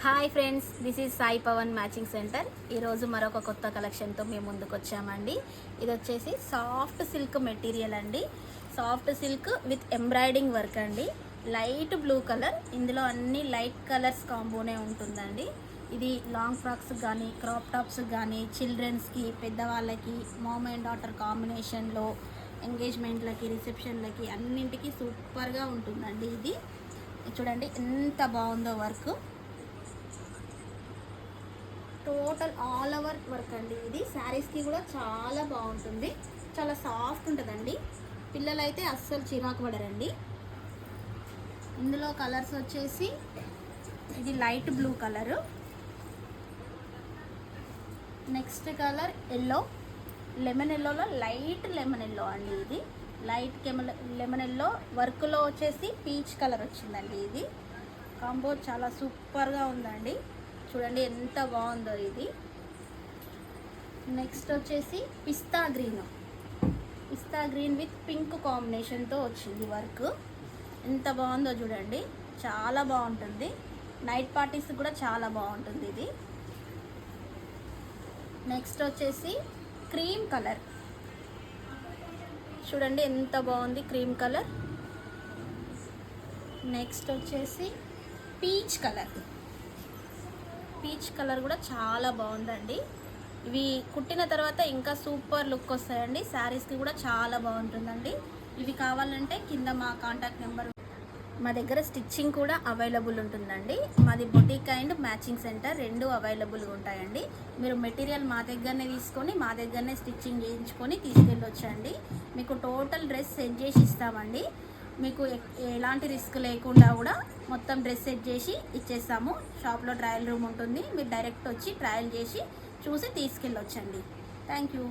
Hi friends, this is Sai Pavan matching centre. ఈరోజు మరొక కొత్త కలెక్షన్తో మేము ముందుకు వచ్చామండి. ఇది వచ్చేసి సాఫ్ట్ సిల్క్ మెటీరియల్ అండి. Soft silk with embroidering work అండి. లైట్ బ్లూ కలర్, ఇందులో అన్ని లైట్ కలర్స్ కాంబోనే ఉంటుందండి. ఇది లాంగ్ ఫ్రాక్స్ కానీ, క్రాప్ టాప్స్ కానీ, చిల్డ్రన్స్కి, పెద్దవాళ్ళకి, మామ్ అండ్ డాటర్ కాంబినేషన్లో, ఎంగేజ్మెంట్లకి, రిసెప్షన్లకి అన్నింటికి సూపర్గా ఉంటుందండి. ఇది చూడండి ఎంత బాగుందో work. Total all over work అండి. ఇది శారీస్కి కూడా చాలా బాగుంటుంది, చాలా సాఫ్ట్ ఉంటుందండి. పిల్లలు అయితే అస్సలు చిరాకు పడరండి. ఇందులో కలర్స్ వచ్చేసి ఇది light blue colour, next colour yellow, lemon ఎల్లోలో లైట్ లెమన్ ఎల్లో అండి. ఇది లైట్ లెమన్ ఎల్లో వర్క్లో వచ్చేసి పీచ్ కలర్ వచ్చిందండి. ఇది కాంబో చాలా సూపర్గా ఉందండి. చూడండి ఎంత బాగుందో ఇది. నెక్స్ట్ వచ్చేసి పిస్తా గ్రీన్ విత్ పింక్ కాంబినేషన్తో వచ్చింది వర్క్. ఎంత బాగుందో చూడండి, చాలా బాగుంటుంది. నైట్ పార్టీస్ కూడా చాలా బాగుంటుంది ఇది. నెక్స్ట్ వచ్చేసి క్రీమ్ కలర్, చూడండి ఎంత బాగుంది క్రీమ్ కలర్. నెక్స్ట్ వచ్చేసి పీచ్ కలర్ కూడా చాలా బాగుందండి. ఇవి కుట్టిన తర్వాత ఇంకా సూపర్ లుక్ వస్తాయండి. శారీస్కి కూడా చాలా బాగుంటుందండి. ఇవి కావాలంటే కింద మా కాంటాక్ట్ నెంబర్, మా దగ్గర స్టిచ్చింగ్ కూడా అవైలబుల్ ఉంటుందండి. మాది బొటిక్ అండ్ మ్యాచింగ్ సెంటర్ రెండు అవైలబుల్గా ఉంటాయండి. మీరు మెటీరియల్ మా దగ్గరనే తీసుకొని మా దగ్గరనే స్టిచ్చింగ్ చేయించుకొని తీసుకెళ్ళొచ్చండి. మీకు టోటల్ డ్రెస్ సెట్ చేసి ఇస్తామండి. మీకు ఎలాంటి రిస్క్ లేకుండా కూడా మొత్తం డ్రెస్ సెట్ చేసి ఇచ్చేస్తాము. షాప్లో ట్రయల్ రూమ్ ఉంటుంది, మీరు డైరెక్ట్ వచ్చి ట్రయల్ చేసి చూసి తీసుకెళ్ళొచ్చండి. Thank you.